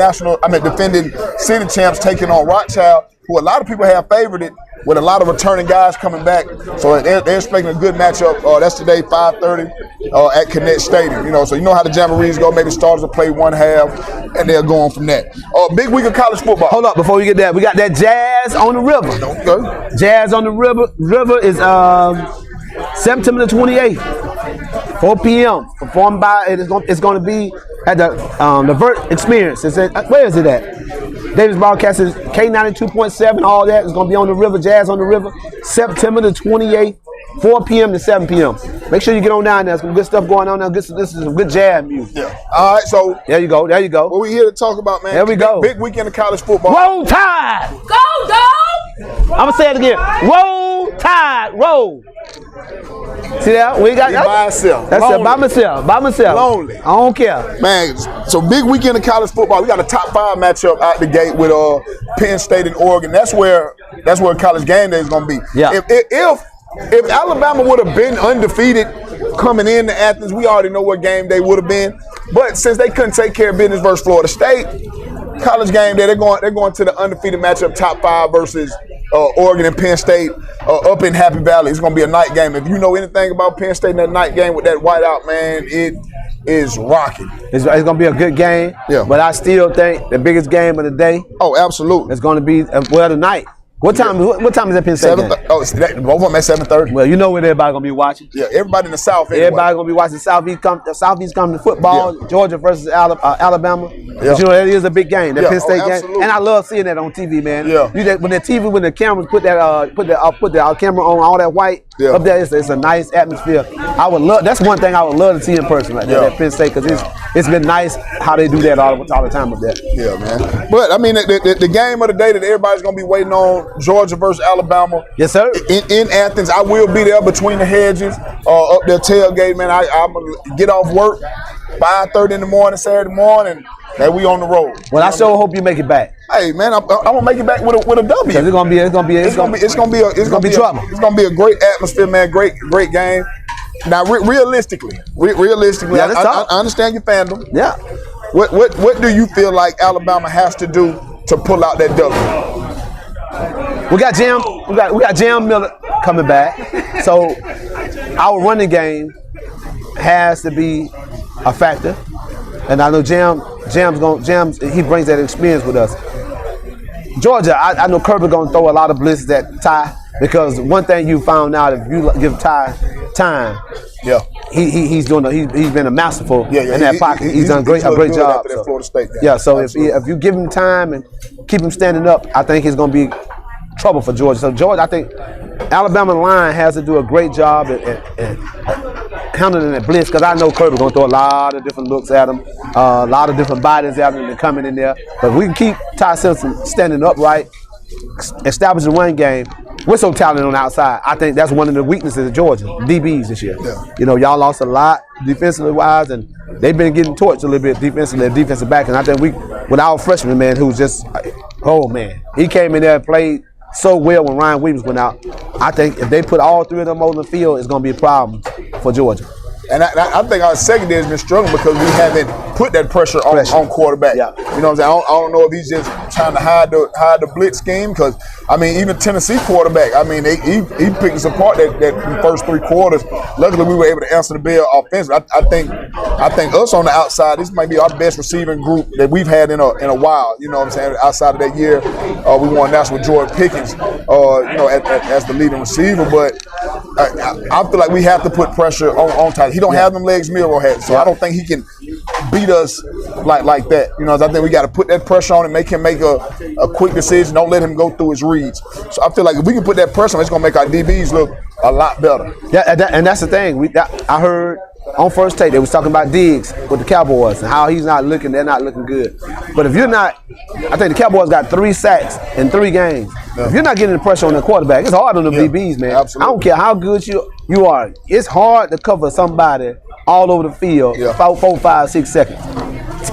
city champs, taking on Rothschild, who a lot of people have favored it, with a lot of returning guys coming back. So they're expecting a good matchup. That's today, 5:30 at Connect Stadium. So you know how the Jamborees go. Maybe starters will play one half, and they're going from that. Big week of college football. Hold up, before we get that, we got that Jazz on the River. Okay. Jazz on the River. River is September the 28th, 4 p.m. Performed by it's going to be at the Vert Experience. Where is it at? Davis Broadcast is K92.7. All that is going to be on the River. Jazz on the River. September the 28th, 4 p.m. to 7 p.m. Make sure you get on down there. There's some good stuff going on now. This is some good jazz music. Yeah. All right, so there you go. What we here to talk about, man? There we go. Big weekend of college football. Roll Tide! Go, dog! I'm gonna say it again. Roll Tide, roll. See that? We got by myself. That's it. By myself. Lonely. I don't care. Man, so big weekend of college football. We got a top 5 matchup out the gate with Penn State and Oregon. That's where college game day is gonna be. Yeah. If Alabama would have been undefeated coming into Athens, we already know what game day would have been. But since they couldn't take care of business versus Florida State, college game day, they're going to the undefeated matchup, top 5 versus Oregon and Penn State up in Happy Valley. It's going to be a night game. If you know anything about Penn State in that night game with that whiteout, man, it is rocking. It's going to be a good game. Yeah. But I still think the biggest game of the day. Oh, absolutely. It's going to be tonight. What time? Yeah. What time is that Penn State game? Both of them at 7:30. Well, you know what everybody gonna be watching. Yeah, everybody in the South. Anyway. Everybody gonna be watching Southeast coming to football. Yeah. Georgia versus Alabama. Yeah. But you know that is a big game. That Penn State absolutely. game, and I love seeing that on TV, man. Yeah. When the cameras put the camera on all that white up there, it's a nice atmosphere. I would love. That's one thing I would love to see in person, right there at Penn State, because it's been nice how they do that all the time up there. Yeah, man. But I mean, the game of the day that everybody's gonna be waiting on, Georgia versus Alabama. Yes, sir. In Athens, I will be there between the hedges, up there tailgate, man. I'm gonna get off work 5:30 in the morning, Saturday morning, that we on the road. Well, I sure hope you make it back. Hey man, I'm gonna make it back with a W. Because it's gonna be trouble. It's gonna be a great atmosphere, man. Great game. Now, realistically, Yeah, I understand your fandom. Yeah. What do you feel like Alabama has to do to pull out that W? We got Jam Miller coming back, so our running game has to be a factor, and I know Jams he brings that experience with us. Georgia, I know Kirby gonna throw a lot of blitzes at Ty, because one thing you found out, if you give Ty time, yeah, he's been a masterful in that pocket. He's done a great job. So. Florida State game. Yeah, so if you give him time and keep him standing up, I think he's gonna be trouble for Georgia. So Georgia, I think Alabama line has to do a great job at handling that blitz, because I know Kirby's gonna throw a lot of different looks at him, a lot of different bodies at him and coming in there. But we can keep Ty Simpson standing upright, establish the run game. We're so talented on the outside. I think that's one of the weaknesses of Georgia, DBs this year. Yeah. You know, y'all lost a lot defensively wise, and they've been getting torched a little bit defensively, defensive back. And I think with our freshman man, who's just, oh man, he came in there and played so well when Ryan Williams went out. I think if they put all three of them on the field, it's going to be a problem for Georgia. And I think our secondary has been struggling because we haven't put that pressure on quarterback. Yeah. You know what I'm saying? I don't know if he's just trying to hide the blitz scheme, because, I mean, even Tennessee quarterback, I mean, he picked us apart that first 3 quarters. Luckily, we were able to answer the bell offensively. I think us on the outside, this might be our best receiving group that we've had in a while. You know what I'm saying? Outside of that year, we won national with Jordan Pickens, as the leading receiver. But I feel like we have to put pressure on Tyler. He don't have them legs Miro had, so I don't think he can beat us like that. You know, I think we got to put that pressure on and make him make a quick decision. Don't let him go through his reads. So I feel like if we can put that pressure on, it's going to make our DBs look a lot better. Yeah, and that's the thing. I heard on First Take they was talking about Diggs with the Cowboys and how he's not looking. They're not looking good. But if you're not, I think the Cowboys got 3 sacks in 3 games. Yeah. If you're not getting the pressure on the quarterback, it's hard on the DBs, man. Absolutely. I don't care how good you are. It's hard to cover somebody all over the field 4, 5, 6 seconds. It's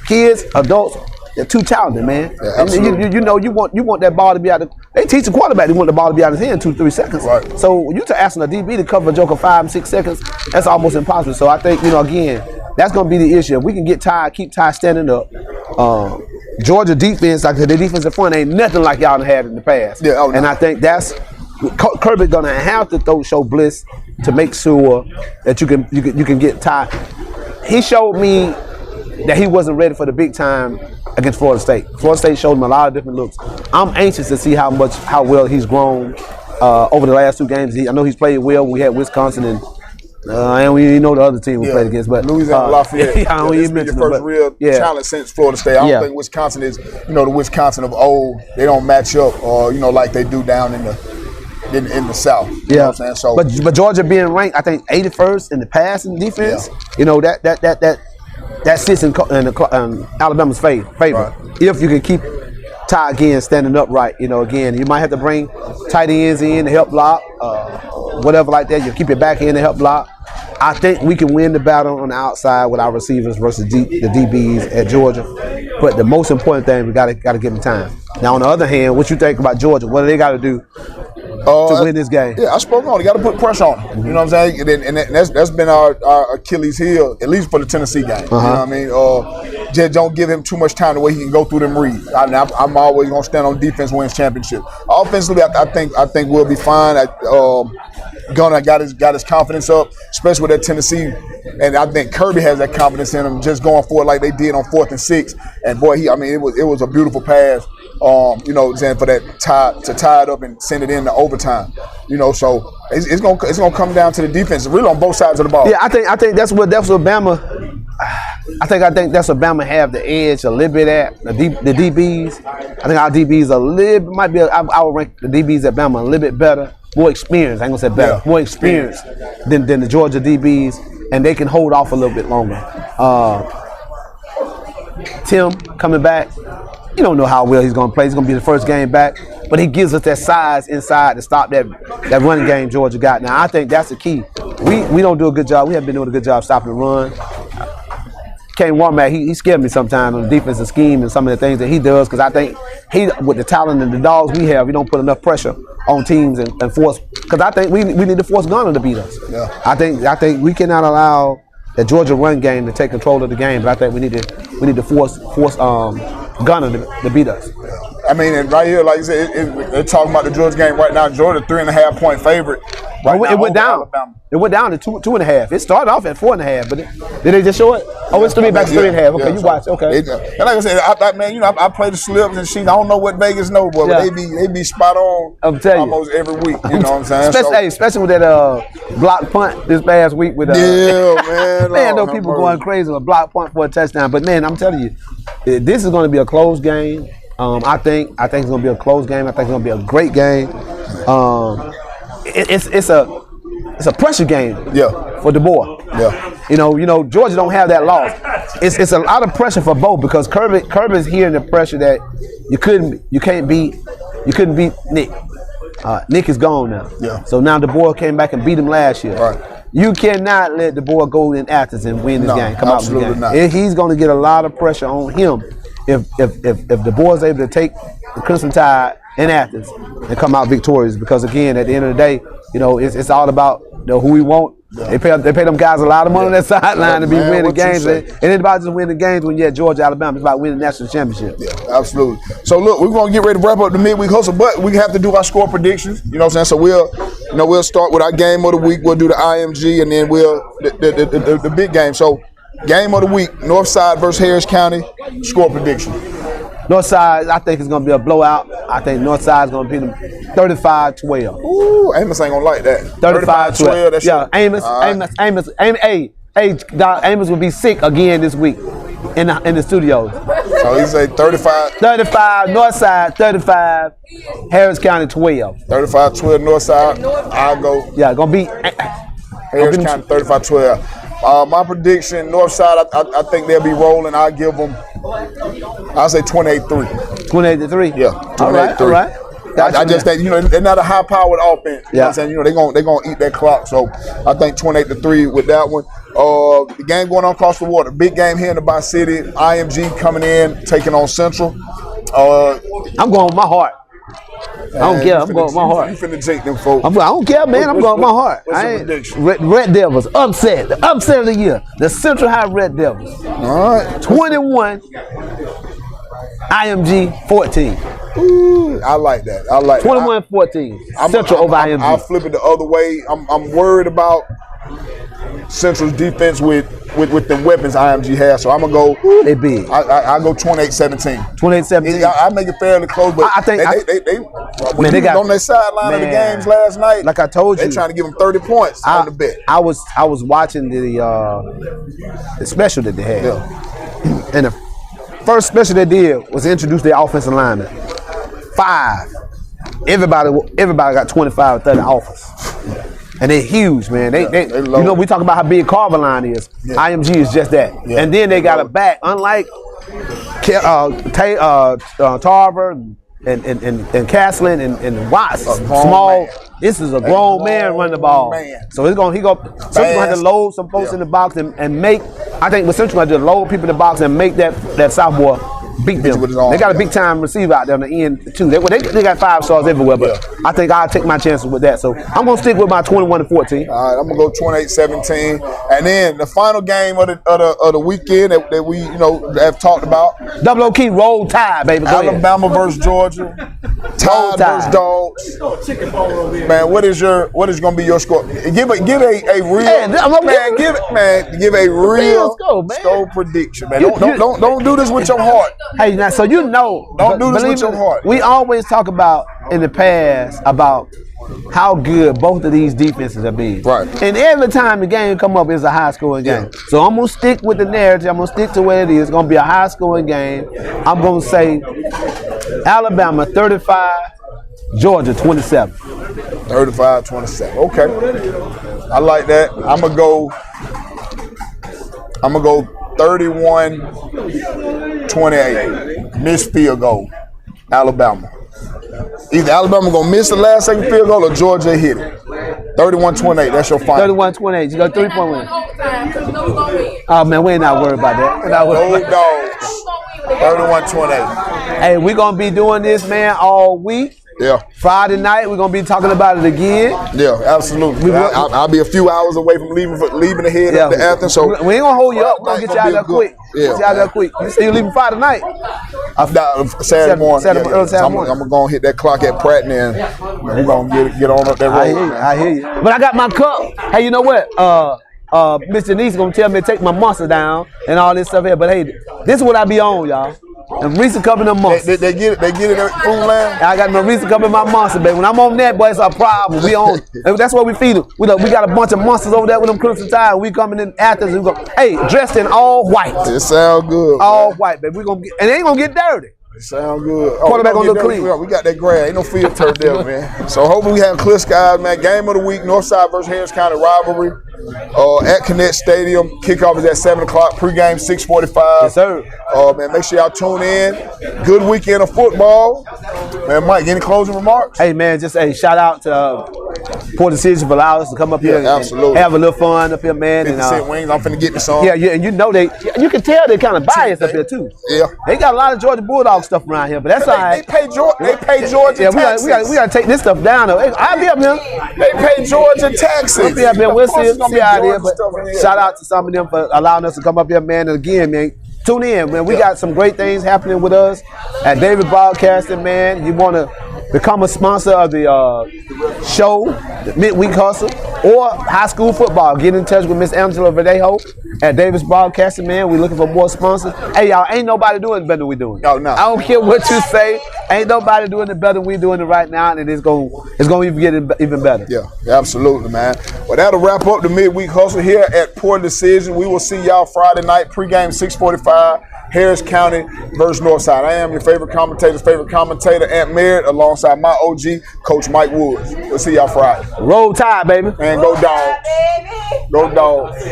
kids, adults, they're too talented, man. Yeah, absolutely. You know, you want that ball to be out. They teach the quarterback they want the ball to be out of his hand in 2-3 seconds. Right. So you're asking a DB to cover a joker 5 and 6 seconds. That's almost impossible. So I think, again, that's going to be the issue. If we can get keep Ty standing up. Georgia defense, like the defensive front, ain't nothing like y'all had in the past. Yeah, and I think that's Kirby's going to have to show bliss to make sure that you can get Ty. He showed me that he wasn't ready for the big time against Florida State. Florida State showed him a lot of different looks. I'm anxious to see how well he's grown over the last 2 games. I know he's played well when we had Wisconsin and we know the other team we played against, but Louisiana Lafayette. I don't even mention your first real challenge since Florida State. I don't think Wisconsin is, the Wisconsin of old. They don't match up, like they do down in the South. You know what I'm saying? So, but Georgia being ranked, I think 81st in the passing defense. That sits in Alabama's favor. Right. If you can keep Ty again standing upright, again, you might have to bring tight ends in to help block, whatever like that. You keep your back end to help block. I think we can win the battle on the outside with our receivers versus the DBs at Georgia. But the most important thing, we got to give them time. Now, on the other hand, what you think about Georgia? What do they got to do to win this game? Yeah, I spoke on it. You got to put pressure on them. Mm-hmm. You know what I'm saying? And that's been our Achilles heel, at least for the Tennessee game. You know what I mean? Just don't give him too much time the way he can go through them reads. I'm always going to stand on defense, wins championship. Offensively, I think we'll be fine. Gunnar got his confidence up, especially with that Tennessee, and I think Kirby has that confidence in him, just going for it like they did on 4th and 6. And boy, it was a beautiful pass. For that to tie it up and send it into overtime. So it's gonna come down to the defense, really on both sides of the ball. Yeah, I think that's what Bama. I think that's what Bama have the edge a little bit at the DBs. I think our DBs I would rank the DBs at Bama a little bit better, more experienced. I ain't gonna say better, more experienced than the Georgia DBs, and they can hold off a little bit longer. Tim coming back. You don't know how well he's going to play. He's going to be the first game back, but he gives us that size inside to stop that running game Georgia got. Now, I think that's the key. We don't do a good job. We haven't been doing a good job stopping the run. Kane Warmack, he scared me sometimes on the defensive scheme and some of the things that he does, because I think with the talent and the dogs we have, we don't put enough pressure on teams and force, because I think we need to force Gunner to beat us. Yeah. I think we cannot allow the Georgia run game to take control of the game, but I think we need to force Gunner to beat us. I mean, and right here, like you said, they're talking about the Georgia game right now. Georgia 3.5-point favorite. Right now, it went down. Alabama. It went down to 2.5. It started off at 4.5, but did they just show it? Oh, it's 3.5. Okay, you watch. Okay. And like I said, I play the slips and sheets. I don't know what Vegas know, but they be spot on. I'm telling you, almost every week. You know what I'm saying? Especially with that block punt this past week with man, those people going crazy with block punt for a touchdown. But man, I'm telling you, this is going to be a close game. I think it's going to be a close game. I think it's going to be a great game. It's a pressure game. For the boy. You know, Georgia don't have that loss. It's a lot of pressure for both, because Kirby's hearing the pressure that you couldn't beat Nick. Nick is gone now. So now the boy came back and beat him last year. Right. You cannot let the boy go in Athens and win this game. Come out with the game. Not. He's going to get a lot of pressure on him if the boy's able to take the Crimson Tide in Athens and come out victorious. Because again, at the end of the day, you know, it's all about who we want. They pay them guys a lot of money on that sideline to be winning games. It ain't about just winning games when you're at Georgia, Alabama. It's about winning the national championship. Yeah, absolutely. So look, we're gonna get ready to wrap up the midweek hustle, but we have to do our score predictions. You know what I'm saying? So we'll start with our game of the week. We'll do the IMG, and then the big game. So game of the week: Northside versus Harris County. Score prediction. Northside, I think it's going to be a blowout. I think Northside is going to beat them 35-12. Ooh, Amos ain't going to like that. 35-12. That's Amos will be sick again this week in the studios. So he say 35. 35, Northside, 35, Harris County 12. 35-12 Northside. I'll go. Yeah, going to beat Harris County 35-12. My prediction, Northside, I think they'll be rolling. I'll give them, I'll say 28-3. 28-3? Yeah, 28-3. All right. I just think, they're not a high-powered offense. You know what I'm saying? They're gonna eat that clock. So I think 28-3 with that one. The game going on across the water. Big game here in the Bi-City. IMG coming in, taking on Central. I'm going with my heart. I don't care. I'm going with my heart. You finna take them folks. I don't care, man. I'm going with my heart. Red Devils. Upset. The upset of the year. The Central High Red Devils. All right. 21. IMG 14. Ooh, I like that. 21-14. Central over IMG. I'll flip it the other way. I'm worried about Central's defense with the weapons IMG has, so I'm gonna go. They big. I go 28-17. 28-17. I make it fairly close, but I think they got on their sideline of the games last night. Like I told you, they trying to give them 30 points on the bet. I was watching the special that they had, and the first special they did was introduce their offensive lineman. 5. Everybody got 25 or 30 offers. And they're huge, man. They we talk about how big Carver line is. Yeah. IMG is just that. Yeah. And then they got a back, unlike Tarver and Castlin and Watts. Small. Man. This is a grown man running the ball. So Central gonna have to load some folks in the box and make. I think with Central gonna just load people in the box and make that sophomore beat them. They got a big time receiver out there on the end too. They got 5 stars everywhere, but I think I'll take my chances with that. So I'm gonna stick with my 21-14. All right, I'm gonna go 28-17, and then the final game of the weekend that we have talked about. Double O Key Roll Tide, baby. Go Alabama versus Georgia. Tide versus Dogs. Man, what is gonna be your score? Give a real score prediction, man. Don't do this with your heart. Hey, now, so don't do this with your heart. We always talk about in the past about how good both of these defenses have been. Right. And every time the game come up, it's a high-scoring game. So I'm going to stick with the narrative. I'm going to stick to where it is. It's going to be a high-scoring game. I'm going to say Alabama 35, Georgia 27. 35-27. Okay. I like that. I'm going to go 31-28. Missed field goal. Alabama. Either Alabama gonna miss the last second field goal or Georgia hit it. 31-28. That's your final. 31-28. You got 3-point win. time because you know we're gonna win. Oh man, we ain't not worried about that. We're not worried about Dogs. 31-28. Hey, we're gonna be doing this, man, all week. Yeah. Friday night, we're gonna be talking about it again. Yeah, absolutely. I'll be a few hours away from leaving the head up to Athens. So we ain't gonna hold you up. We're gonna get you out there quick. Yeah. Get you out there quick. You say you leaving Friday night? Saturday morning. Saturday morning. I'm gonna go and hit that clock at Pratt and we're gonna get on up that road. I hear you. But I got my cup. Hey, you know what? Mr. Denise gonna tell me to take my monster down and all this stuff here. But hey, this is what I be on, y'all. And Reese covering them monsters. They get it at Food Land. I got my Reese covering my monster, baby. When I'm on that, boy, it's a problem. We on. That's what we feed them. We got a bunch of monsters over there with them Crimson Tide. We coming in after us. We go, hey, dressed in all white. It sound good. All white, baby. We gonna get, and they ain't gonna get dirty. It sound good. Quarterback gonna look clean. We got that grass. Ain't no field turf there, man. So hopefully we have clear skies, man. Game of the week: Northside versus Harris County Rivalry. At Connect Stadium. Kickoff is at 7 o'clock. Pregame 6:45. Yes, sir. Man, make sure y'all tune in. Good weekend of football. Man, Mike, any closing remarks? Hey, man, just a shout out to Port Decision for allowing us to come up here and have a little fun up here, man. 50 Cent Wings, I'm finna get me some. Yeah, and you know you can tell they're kind of biased up here too. Yeah. They got a lot of Georgia Bulldog stuff around here, but that's all right. They pay Georgia taxes. We gotta take this stuff down though. I'll be up here. They pay Georgia taxes. We'll be up here. We'll see out here. But shout out to some of them for allowing us to come up here, man. And again, man, tune in, man. We got some great things happening with us at David Broadcasting, man. You want to become a sponsor of the show, the Midweek Hustle, or high school football, get in touch with Miss Angela Verdejo at Davis Broadcasting, man. We looking for more sponsors. Hey, y'all, ain't nobody doing it better than we doing. No. I don't care what you say. Ain't nobody doing it better than we doing it right now, and it's going to even get even better. Yeah, absolutely, man. Well, that'll wrap up the Midweek Hustle here at Port Decision. We will see y'all Friday night, pregame 6:45. Harris County versus Northside. I am your favorite commentator, Ant Merritt, alongside my OG, Coach Mike Woods. We'll see y'all Friday. Roll Tide, baby. And go Dogs. Go Dogs.